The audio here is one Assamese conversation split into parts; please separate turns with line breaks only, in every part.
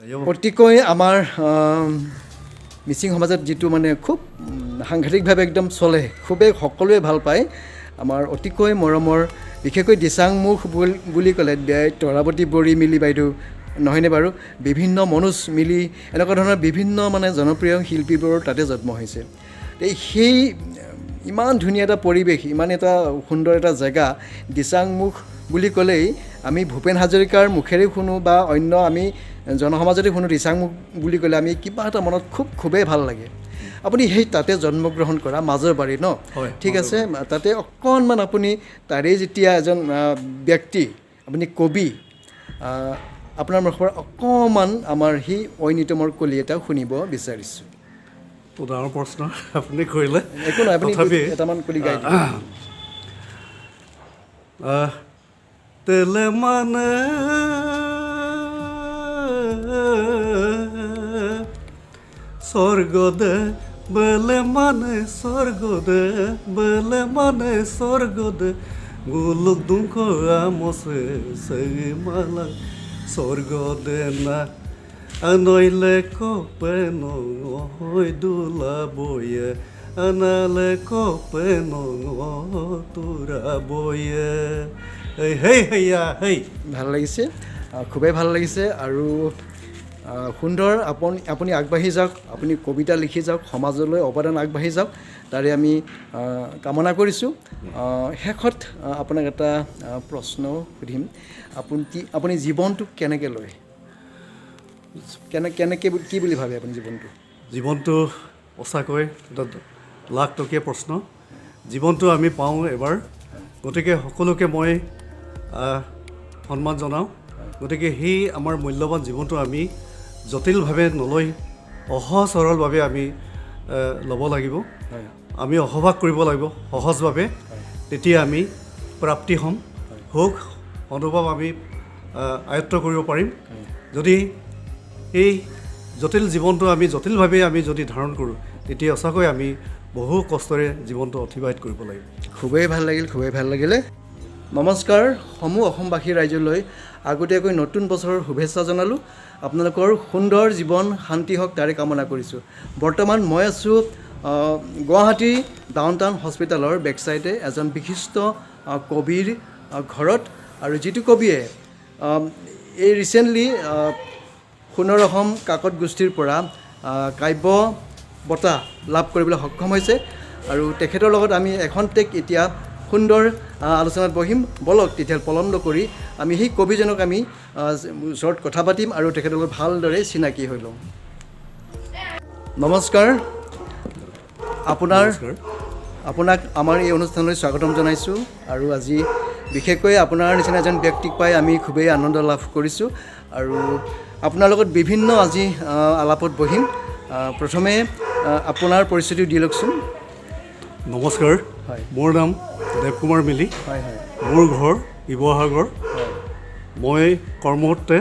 অতিকৈ আমাৰ মিচিং সমাজত যিটো মানে খুব সাংঘাতিকভাৱে একদম চলে, খুবেই সকলোৱে ভাল পায়। আমাৰ অতিকৈ মৰমৰ বিশেষকৈ দিচাংমুখ বুলি ক'লে তৰাৱতী বড়ি মিলি বাইদেউ নহয়নে বাৰু, বিভিন্ন মনোজ মিলি এনেকুৱা ধৰণৰ বিভিন্ন মানে জনপ্ৰিয় শিল্পীবোৰৰ তাতে জন্ম হৈছে। সেই ইমান ধুনীয়া এটা পৰিৱেশ, ইমান এটা সুন্দৰ এটা জেগা দিচাংমুখ বুলি ক'লেই আমি ভূপেন হাজৰিকাৰ মুখেৰে শুনো বা অন্য আমি জনসমাজতে শুনো দিচাংমুখ বুলি ক'লে আমি কিবা এটা মনত খুবেই ভাল লাগে। আপুনি সেই তাতে জন্মগ্ৰহণ কৰা মাজৰবাৰী ন, ঠিক আছে, তাতে অকণমান আপুনি তাৰে যেতিয়া এজন ব্যক্তি, আপুনি কবি, আপোনাৰ মুখৰ পৰা অকণমান আমাৰ সেই ঐনিতমৰ কলি এটা শুনিব বিচাৰিছোঁ।
ডাঙৰ প্ৰশ্ন আপুনি কৰিলে,
একো নহয়, আপুনি এটামান কলি গাই দিব।
তেলে মানে স্বর্গ দে বেলে মানে স্বর্গ দে বেলে মানে স্বর্গ দে গুলুক দুঃখ আমসে সেই মালা স্বর্গ দে না নইলে কপে নই দুলা বয়ে আনালে কপে তোরা বয়ে হেই হেইয়া হেই।
ভাল লাগিছে, খুবেই ভাল লাগিছে আৰু সুন্দৰ। আপুনি আগবাঢ়ি যাওক, আপুনি কবিতা লিখি যাওক, সমাজলৈ অৱদান আগবাঢ়ি যাওক, তাৰে আমি কামনা কৰিছোঁ। শেষত আপোনাক এটা প্ৰশ্ন সুধিম, আপুনি জীৱনটোক কেনেকৈ লয়, কেনেকৈ কি বুলি ভাবে আপুনি জীৱনটো?
জীৱনটো সঁচাকৈ এটা লাখটকীয়া প্ৰশ্ন। জীৱনটো আমি পাওঁ এবাৰ, গতিকে সকলোকে মই সন্মান জনাওঁ। গতিকে সেই আমাৰ মূল্যৱান জীৱনটো আমি জটিলভাৱে নলৈ সহজ সৰলভাৱে আমি ল'ব লাগিব। আমি অহবাস কৰিব লাগিব সহজভাৱে, তেতিয়া আমি প্ৰাপ্তি হ'ম, সুখ অনুভৱ আমি আয়ত্ব কৰিব পাৰিম। যদি এই জটিল জীৱনটো আমি জটিলভাৱে আমি যদি ধাৰণ কৰোঁ, তেতিয়া সঁচাকৈ আমি বহু কষ্টৰে জীৱনটো অতিবাহিত কৰিব লাগিব।
খুবেই ভাল লাগিল, খুবেই ভাল লাগিলে। নমস্কাৰ, সমূহ অসমবাসী ৰাইজলৈ আগতীয়াকৈ নতুন বছৰৰ শুভেচ্ছা জনালোঁ। আপোনালোকৰ সুন্দৰ জীৱন শান্তি হওক তাৰে কামনা কৰিছোঁ। বৰ্তমান মই আছোঁ গুৱাহাটী ডাউনটাউন হস্পিটেলৰ বেকচাইডে এজন বিশিষ্ট কবিৰ ঘৰত, আৰু যিটো কবিয়ে এই ৰিচেণ্টলি সোণৰ অসম কাকত গোষ্ঠীৰ পৰা কাব্য বঁটা লাভ কৰিবলৈ সক্ষম হৈছে, আৰু তেখেতৰ লগত আমি এখন এতিয়া সুন্দৰ আলোচনাত বহিম। বলক তেতিয়াহ'লে পলন্দ কৰি আমি সেই কবিজনক আমি ওচৰত কথা পাতিম আৰু তেখেতৰ লগত ভালদৰে চিনাকি হৈ ল'ম। নমস্কাৰ, আপোনাক আমাৰ এই অনুষ্ঠানলৈ স্বাগতম জনাইছোঁ। আৰু আজি বিশেষকৈ আপোনাৰ নিচিনা এজন ব্যক্তিক পাই আমি খুবেই আনন্দ লাভ কৰিছোঁ, আৰু আপোনাৰ লগত বিভিন্ন আজি আলাপত বহিম। প্ৰথমে আপোনাৰ পৰিচয়টো দি লওকচোন।
নমস্কাৰ, মোৰ নাম দেৱকুমাৰ মিলি, মোৰ ঘৰ শিৱসাগৰ। মই কৰ্মসূত্ৰে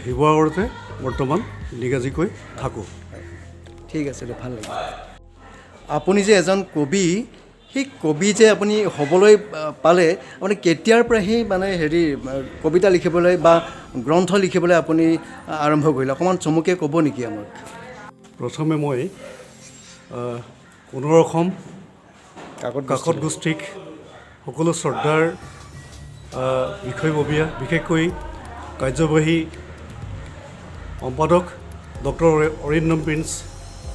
শিৱসাগৰতে বৰ্তমান নিগাজিকৈ থাকোঁ।
ঠিক আছে, ভাল লাগিল। আপুনি যে এজন কবি, সেই কবি যে আপুনি হ'বলৈ পালে, আপুনি কেতিয়াৰ পৰা সেই মানে কবিতা লিখিবলৈ বা গ্ৰন্থ লিখিবলৈ আপুনি আৰম্ভ কৰিলে, অকণমান চমুকৈ ক'ব নেকি আমাক?
প্ৰথমে মই সোণৰ অসম কাকত গোষ্ঠীক সকলো শ্ৰদ্ধাৰ বিষয়ববীয়া, বিশেষকৈ কাৰ্যবাহী সম্পাদক ডক্টৰ অৰিন্দম প্ৰিন্স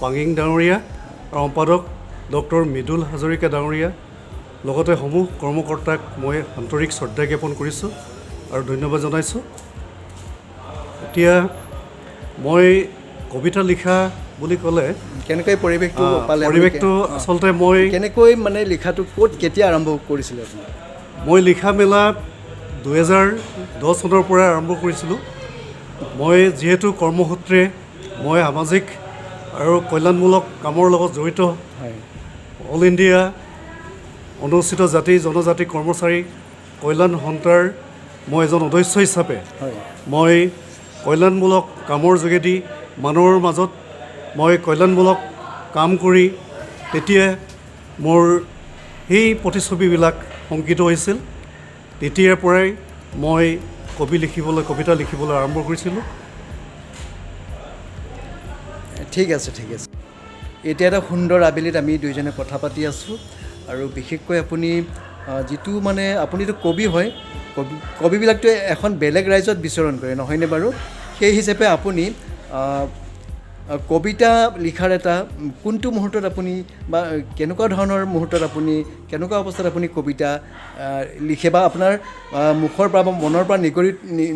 পাঙিং ডাঙৰীয়া আৰু সম্পাদক ডক্টৰ মৃদুল হাজৰিকা ডাঙৰীয়া, লগতে সমূহ কৰ্মকৰ্তাক মই আন্তৰিক শ্ৰদ্ধা জ্ঞাপন কৰিছোঁ আৰু ধন্যবাদ জনাইছোঁ। এতিয়া মই কবিতা লিখা বুলি ক'লে
কেনেকৈ পৰিৱেশটো পালে?
পৰিৱেশটো আচলতে মই
কেনেকৈ মানে লিখাটো ক'ত কেতিয়া আৰম্ভ কৰিছিলে আপুনি?
মই লিখা মেলা 2010 চনৰ পৰা আৰম্ভ কৰিছিলোঁ। মই যিহেতু কৰ্মসূত্ৰে মই সামাজিক আৰু কল্যাণমূলক কামৰ লগত জড়িত, অল ইণ্ডিয়া অনুসূচিত জাতি জনজাতি কৰ্মচাৰী কল্যাণ সন্থাৰ মই এজন সদস্য হিচাপে মই কল্যাণমূলক কামৰ যোগেদি মানুহৰ মাজত মই কল্যাণমূলক কাম কৰি তেতিয়া মোৰ সেই প্ৰতিচ্ছবিবিলাক অংকিত হৈছিল। তেতিয়াৰ পৰাই মই কবিতা লিখিবলৈ আৰম্ভ কৰিছিলোঁ।
ঠিক আছে ঠিক আছে এতিয়া এটা সুন্দৰ আবেলিত আমি দুইজনে কথা পাতি আছোঁ আৰু বিশেষকৈ আপুনি যিটো মানে আপুনিতো কবি হয় কবিবিলাকতো এখন বেলেগ ৰাজ্যত বিচৰণ কৰে নহয়নে বাৰু সেই হিচাপে আপুনি কবিতা লিখাৰ এটা কোনটো মুহূৰ্তত আপুনি বা কেনেকুৱা ধৰণৰ মুহূৰ্তত আপুনি কেনেকুৱা অৱস্থাত আপুনি কবিতা লিখে বা আপোনাৰ মুখৰ পৰা বা মনৰ পৰা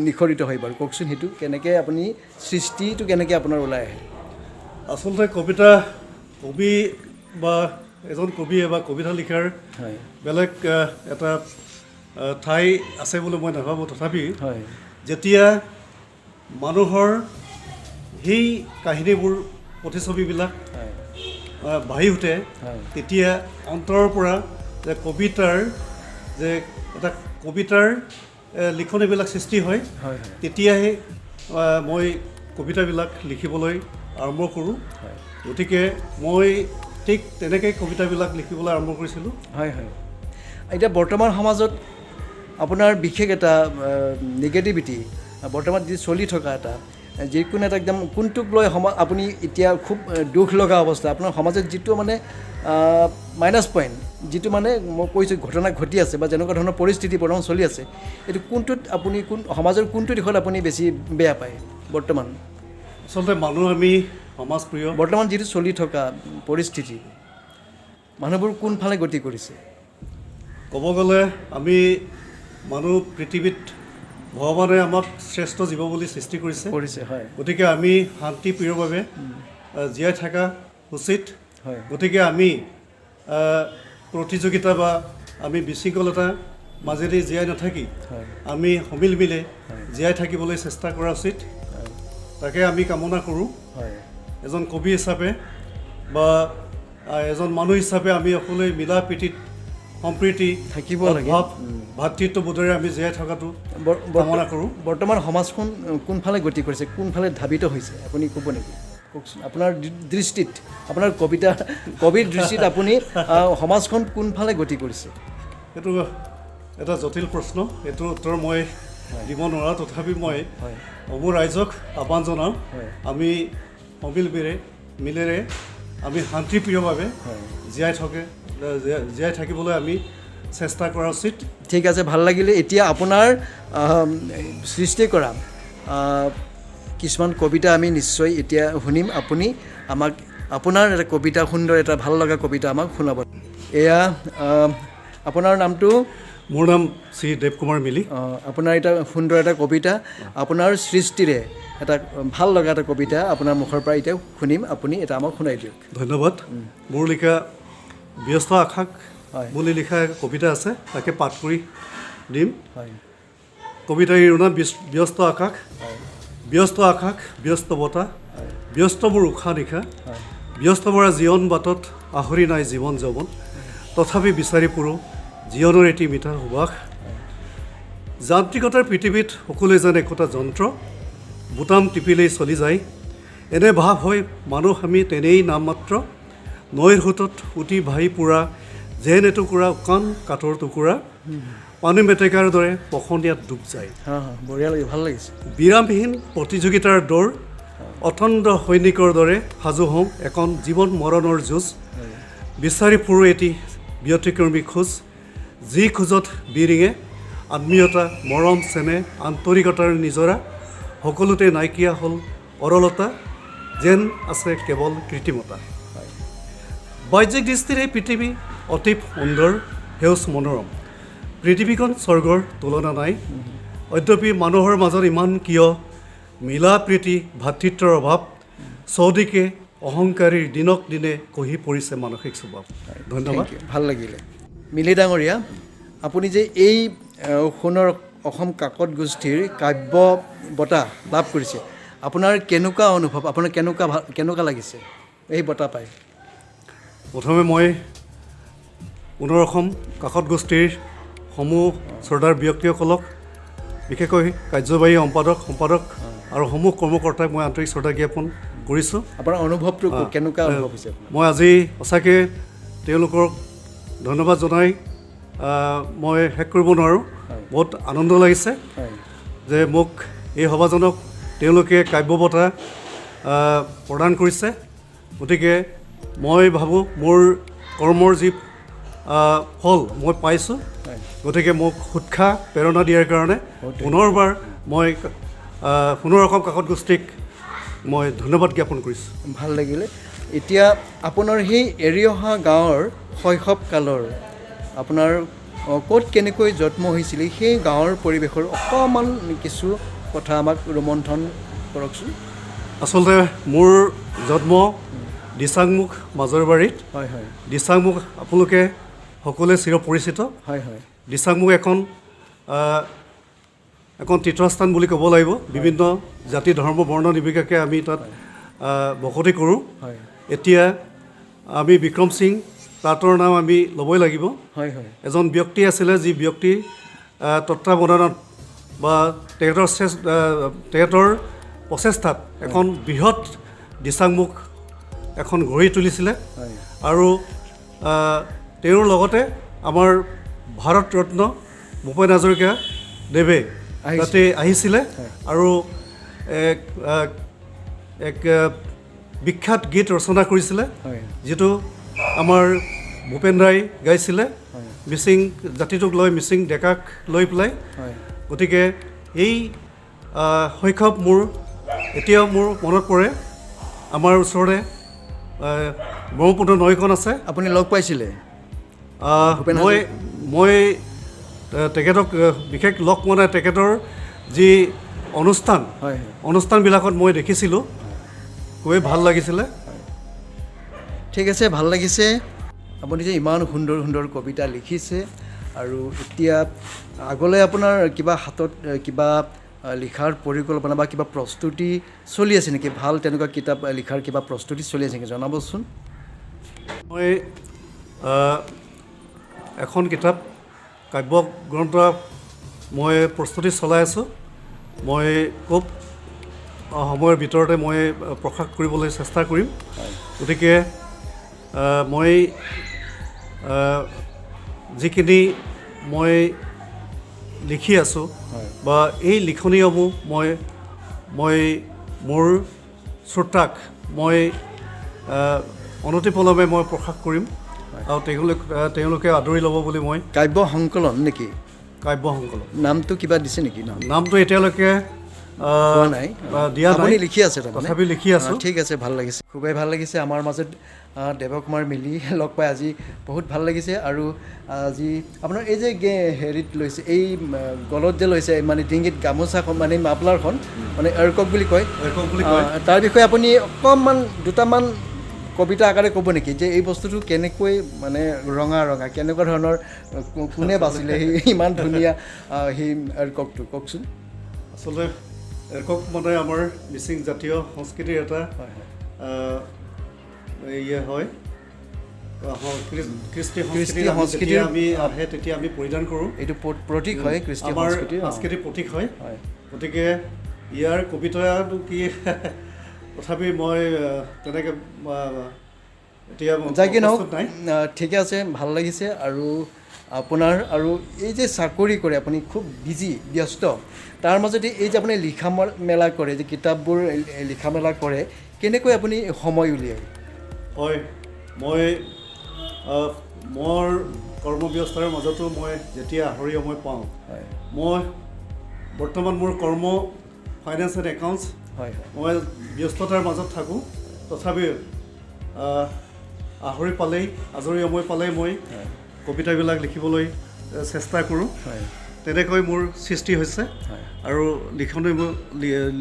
নিখৰিত হয় বাৰু কওকচোন সেইটো কেনেকৈ আপুনি সৃষ্টিটো কেনেকৈ আপোনাৰ ওলাই আহে
আচলতে কবি বা এজন কবিয়ে বা কবিতা লিখাৰ
হয়
বেলেগ এটা ঠাই আছে বুলি মই নাভাবোঁ তথাপি
হয়
যেতিয়া মানুহৰ সেই কাহিনীবোৰ প্ৰতিছবিবিলাক
হয়
বাঢ়ি উঠে
হয়
তেতিয়া অন্তৰৰ পৰা যে কবিতাৰ যে এটা কবিতাৰ লিখনিবিলাক সৃষ্টি হয়
হয়
তেতিয়াহে মই কবিতাবিলাক লিখিবলৈ আৰম্ভ কৰোঁ
হয়
গতিকে মই ঠিক তেনেকৈ কবিতাবিলাক লিখিবলৈ আৰম্ভ কৰিছিলোঁ
হয় হয় এতিয়া বৰ্তমান সমাজত আপোনাৰ বিশেষ এটা নিগেটিভিটি বৰ্তমান যি চলি থকা এটা যিকোনো এটা একদম কোনটোক লৈ আপুনি এতিয়া খুব দুখ লগা অৱস্থা আপোনাৰ সমাজত যিটো মানে মাইনাছ পইণ্ট যিটো মানে মই কৈছোঁ ঘটনা ঘটি আছে বা যেনেকুৱা ধৰণৰ পৰিস্থিতি বৰ্তমান চলি আছে এইটো কোনটোত আপুনি সমাজৰ কোনটো দিশত আপুনি বেছি বেয়া পায় বৰ্তমান
আচলতে মানুহ আমি সমাজপ্ৰিয়
বৰ্তমান যিটো চলি থকা পৰিস্থিতি মানুহবোৰ কোনফালে গতি কৰিছে
ক'ব গ'লে আমি মানুহ পৃথিৱীত ভগৱানে আমাক শ্ৰেষ্ঠ জীৱ বুলি সৃষ্টি কৰিছে
হয়
গতিকে আমি শান্তিপ্ৰিয়ভাৱে জীয়াই থকা উচিত
হয়
গতিকে আমি প্ৰতিযোগিতা বা আমি বিশৃংখলতা মাজেদি জীয়াই নাথাকি
হয়
আমি সমিল মিলে জীয়াই থাকিবলৈ চেষ্টা কৰা উচিত তাকে আমি কামনা কৰোঁ
হয়
এজন কবি হিচাপে বা এজন মানুহ হিচাপে আমি সকলোৱে মিলা প্ৰীতিত সম্প্ৰীতি
থাকিব লাগে
ভাৱ ভাতৃত্ববোধেৰে আমি জীয়াই থকাটো কামনা কৰোঁ
বৰ্তমান সমাজখন কোনফালে গতি কৰিছে কোনফালে ধাবিত হৈছে আপুনি ক'ব নেকি কওকচোন আপোনাৰ দৃষ্টিত আপোনাৰ কবিৰ দৃষ্টিত আপুনি সমাজখন কোনফালে গতি কৰিছে
এইটো এটা জটিল প্ৰশ্ন এইটোৰ উত্তৰ মই দিব নোৱাৰোঁ তথাপি মই মোৰ ৰাইজক আহ্বান জনাওঁ আমি মিলেৰে আমি শান্তিপ্ৰিয়ভাৱে জীয়াই থাকিবলৈ আমি চেষ্টা কৰা উচিত
ঠিক আছে ভাল লাগিলে এতিয়া আপোনাৰ সৃষ্টি কৰা কিছুমান কবিতা আমি নিশ্চয় এতিয়া শুনিম আপুনি আমাক আপোনাৰ এটা কবিতা সুন্দৰ এটা ভাল লগা কবিতা আমাক শুনাব এয়া আপোনাৰ নামটো
মোৰ নাম শ্ৰী দেৱ কুমাৰ মিলি
আপোনাৰ এটা সুন্দৰ এটা কবিতা আপোনাৰ সৃষ্টিৰে এটা ভাল লগা এটা কবিতা আপোনাৰ মুখৰ পৰা এতিয়া শুনিম আপুনি এটা আমাক শুনাই দিয়ক
ধন্যবাদ মোৰ লিখা ব্যস্ত আকাশ বুলি লিখা কবিতা আছে তাকে পাঠ কৰি দিম
হয়
কবিতাৰ নাম ব্যস্ত আকাশ ব্যস্ত বতাহ ব্যস্তবোৰ উশাহ নিশা ব্যস্ত ভৰা জীৱন বাটত আহৰি নাই জীৱন যৌৱন তথাপি বিচাৰি ফুৰোঁ জীৱনৰ এটি মিঠা সুবাস যান্ত্ৰিকতাৰ পৃথিৱীত সকলোৱে যেন একোটা যন্ত্ৰ বুটাম টিপিলেই চলি যায় এনে ভাৱ হয় মানুহ আমি তেনেই নামমাত্ৰ নৈৰ সোঁতত উটি ভাহি পুৰা যেন এটুকুৰা উকান কাঠৰ টুকুৰা পানী মেটেকাৰ দৰে পখনীয়াত ডুব যায়
বঢ়িয়া লাগে ভাল লাগিছে
বিৰামবিহীন প্ৰতিযোগিতাৰ দৌৰ অথণ্ড সৈনিকৰ দৰে সাজু হওঁ এখন জীৱন মৰণৰ যুঁজ বিচাৰি ফুৰোঁ এটি ব্যতিক্ৰমী খোজ যি খোজত বিৰিঙে আত্মীয়তা মৰম চেনেহ আন্তৰিকতাৰ নিজৰা সকলোতে নাইকিয়া হ'ল অৰলতা যেন আছে কেৱল কৃত্ৰিমতা বাহ্যিক দৃষ্টিৰে পৃথিৱী অতি সুন্দৰ সেউজ মনোৰম পৃথিৱীখন স্বৰ্গৰ তুলনা নাই অদ্যপি মানুহৰ মাজত ইমান কিয় মিলা প্ৰীতি ভাতৃত্বৰ অভাৱ চৌদিশে অহংকাৰীৰ দিনক দিনে কহি পৰিছে মানসিক স্বভাৱ ধন্যবাদ
ভাল লাগিলে মিলি ডাঙৰীয়া আপুনি যে এই সোণৰ অসম কাকত গোষ্ঠীৰ কাব্য বঁটা লাভ কৰিছে আপোনাৰ কেনেকুৱা অনুভৱ আপোনাৰ কেনেকুৱা লাগিছে এই বঁটা পাই
প্ৰথমে মই সোণৰ অসম কাকত গোষ্ঠীৰ সমূহ শ্ৰদ্ধাৰ ব্যক্তিসকলক বিশেষকৈ কাৰ্যবাহী সম্পাদক আৰু সমূহ কৰ্মকৰ্তাক মই আন্তৰিক শ্ৰদ্ধা জ্ঞাপন কৰিছোঁ
আপোনাৰ অনুভৱটো কেনেকুৱা অনুভৱ হৈছে
মই আজি সঁচাকৈ তেওঁলোকক ধন্যবাদ জনাই মই শেষ কৰিব নোৱাৰোঁ বহুত আনন্দ লাগিছে যে মোক এই সভাজনক তেওঁলোকে কাব্য বঁটা প্ৰদান কৰিছে গতিকে মই ভাবোঁ মোৰ কৰ্মৰ যি ফল মই পাইছোঁ, গতিকে মোক উৎসাহ প্ৰেৰণা দিয়াৰ কাৰণে পুনৰবাৰ মই সোণৰ অসম কাকত গোষ্ঠীক মই ধন্যবাদ জ্ঞাপন কৰিছোঁ।
ভাল লাগিলে। এতিয়া আপোনাৰ সেই এৰি অহা গাঁৱৰ শৈশৱকালৰ আপোনাৰ ক'ত কেনেকৈ জন্ম হৈছিলে সেই গাঁৱৰ পৰিৱেশৰ অকণমান কিছু কথা আমাক ৰোমন্থন কৰকচোন।
আচলতে মোৰ জন্ম দিচাংমুখ মাজৰবাৰীত।
হয় হয়
দিচাংমুখ আপোনালোকে সকলোৱে চিৰপৰিচিত।
হয় হয়
দিচাংমুখ এখন তীৰ্থস্থান বুলি ক'ব লাগিব। বিভিন্ন জাতি ধৰ্ম বৰ্ণ নিৰ্বিশেষে আমি তাত বসতি কৰোঁ।
হয়
এতিয়া আমি বিক্ৰম সিং তাঁতৰ নাম আমি ল'বই লাগিব।
হয় হয়
এজন ব্যক্তি আছিলে যি ব্যক্তি তত্বাৱধানত বা তেখেতৰ প্ৰচেষ্টাত এখন বৃহৎ দিচাংমুখ এখন গঢ়ি তুলিছিলে।
হয়
আৰু তেওঁৰ লগতে আমাৰ ভাৰত ৰত্ন ভূপেন হাজৰিকা দেৱে তাতে আহিছিলে আৰু এক বিখ্যাত গীত ৰচনা কৰিছিলে,
হয়
যিটো আমাৰ ভূপেন দাই গাইছিলে মিচিং জাতিটোক লৈ, মিচিং ডেকাক লৈ পেলাই।
হয়
গতিকে এই শৈশৱ মোৰ এতিয়াও মোৰ মনত পৰে। আমাৰ ওচৰতে ব্ৰহ্মপুত্ৰ নৈখন আছে।
আপুনি লগ পাইছিলে?
মই তেখেতক বিশেষ লগ পোৱা নাই। তেখেতৰ যি অনুষ্ঠান,
হয়
অনুষ্ঠানবিলাকত মই দেখিছিলোঁ, খুবেই ভাল লাগিছিলে।
ঠিক আছে, ভাল লাগিছে। আপুনি যে ইমান সুন্দৰ সুন্দৰ কবিতা লিখিছে আৰু এতিয়া আগলৈ আপোনাৰ কিবা হাতত কিবা লিখাৰ পৰিকল্পনা বা কিবা প্ৰস্তুতি চলি আছে নেকি? ভাল তেনেকুৱা কিতাপ লিখাৰ কিবা প্ৰস্তুতি চলি আছে নেকি? জনাবচোন।
মই এখন কিতাপ কাব্য গ্ৰন্থ মই প্ৰস্তুতি চলাই আছোঁ। মই খুব সময়ৰ ভিতৰতে মই প্ৰকাশ কৰিবলৈ চেষ্টা কৰিম। গতিকে মই যিখিনি মই লিখি আছোঁ বা এই লিখনিসমূহ মই মোৰ শ্ৰোতাক মই অনতিপলমে মই প্ৰকাশ কৰিম আৰু তেওঁলোকে আদৰি ল'ব বুলি মই।
কাব্য সংকলন নেকি?
কাব্য সংকলন
নামটো কিবা দিছে নেকি?
নামটো এতিয়ালৈকে
পোৱা নাই,
দিয়া নাই।
আপুনি লিখি আছে তাৰমানে?
তথাপি লিখি আছোঁ।
ঠিক আছে, ভাল লাগিছে, খুবেই ভাল লাগিছে। আমাৰ মাজত দেৱকুমাৰ মিলি লগ পাই আজি বহুত ভাল লাগিছে। আৰু আজি আপোনাৰ এই যে হেৰিত লৈছে, এই গলত যে লৈছে, মানে ডিঙিত গামোচাখন, মানে মাফলাৰখন, মানে এৰকক বুলি কয়, তাৰ বিষয়ে আপুনি অকণমান দুটামান কবিতা আকাৰে ক'ব নেকি? যে এই বস্তুটো কেনেকৈ মানে ৰঙা কেনেকুৱা ধৰণৰ, কোনে বাচিলে সেই ইমান ধুনীয়া সেই এৰককটো, কওকচোন।
আচলতে এৰকক মানে আমাৰ মিচিং জাতীয় সংস্কৃতিৰ এটা হয়, কৃষ্টি সংস্কৃতি আমি আহে তেতিয়া আমি পৰিধান কৰোঁ।
এইটো প্ৰতীক হয়, কৃষ্টি
সাংস্কৃতিক প্ৰতীক হয়। গতিকে ইয়াৰ কবিতাটো কি তথাপি মই তেনেকৈ এতিয়া
যাই কি নহওক, ঠিকে আছে, ভাল লাগিছে। আৰু আপোনাৰ আৰু এই যে চাকৰি কৰে আপুনি, খুব ব্যস্ত, তাৰ মাজতে এই যে আপুনি লিখা মেলা কৰে, যে কিতাপবোৰ লিখা মেলা কৰে, কেনেকৈ আপুনি সময় উলিয়ায়?
হয়, মই মোৰ কৰ্মব্যস্তাৰ মাজতো মই যেতিয়া আহৰি সময় পাওঁ, মই বৰ্তমান মোৰ কৰ্ম ফাইনেন্স এণ্ড একাউণ্টছ, মই ব্যস্ততাৰ মাজত থাকোঁ। তথাপিও আজৰি সময় পালেই মই কবিতাবিলাক লিখিবলৈ চেষ্টা কৰোঁ। তেনেকৈ মোৰ সৃষ্টি হৈছে আৰু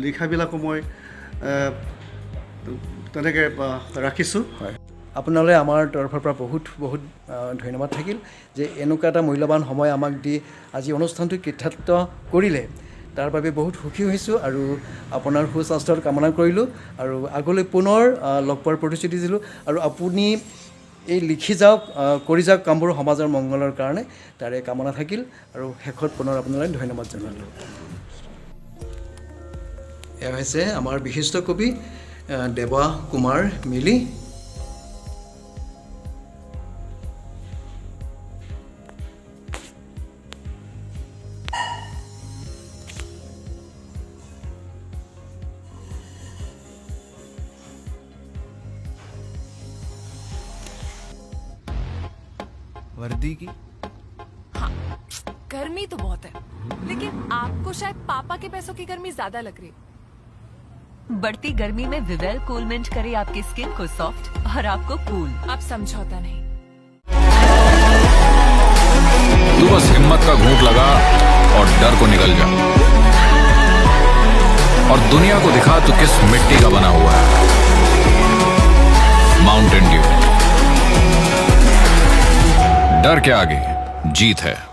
লিখাবিলাকো মই তেনেকৈ ৰাখিছোঁ।
আপোনালৈ আমাৰ তৰফৰ পৰা বহুত বহুত ধন্যবাদ থাকিল যে এনেকুৱা এটা মূল্যৱান সময় আমাক দি আজি অনুষ্ঠানটো কৃতাৰ্থ কৰিলে। তাৰ বাবে বহুত সুখী হৈছোঁ আৰু আপোনাৰ সুস্বাস্থ্যৰ কামনা কৰিলোঁ আৰু আগলৈ পুনৰ লগ পোৱাৰ প্ৰতিশ্ৰুতি দিলোঁ। আৰু আপুনি এই লিখি যাওক, কৰি যাওক কামবোৰ সমাজৰ মংগলৰ কাৰণে, তাৰে কামনা থাকিল। আৰু শেষত পুনৰ আপোনালৈ ধন্যবাদ জনালোঁ। এয়া হৈছে আমাৰ বিশিষ্ট কবি দেৱকুমাৰ মিলি।
वर्दी की?
हाँ, गर्मी तो बहुत है, लेकिन आपको शायद पापा के पैसों की गर्मी ज्यादा लग रही है।
बढ़ती गर्मी में विवेल कूलमेंट करे आपकी स्किन को सॉफ्ट और आपको कूल।
आप समझौता नहीं।
तू बस हिम्मत का घूंट लगा और डर को निकल जा, और दुनिया को दिखा तू किस मिट्टी का बना हुआ है। Mountain Dew. डर के आगे जीत है।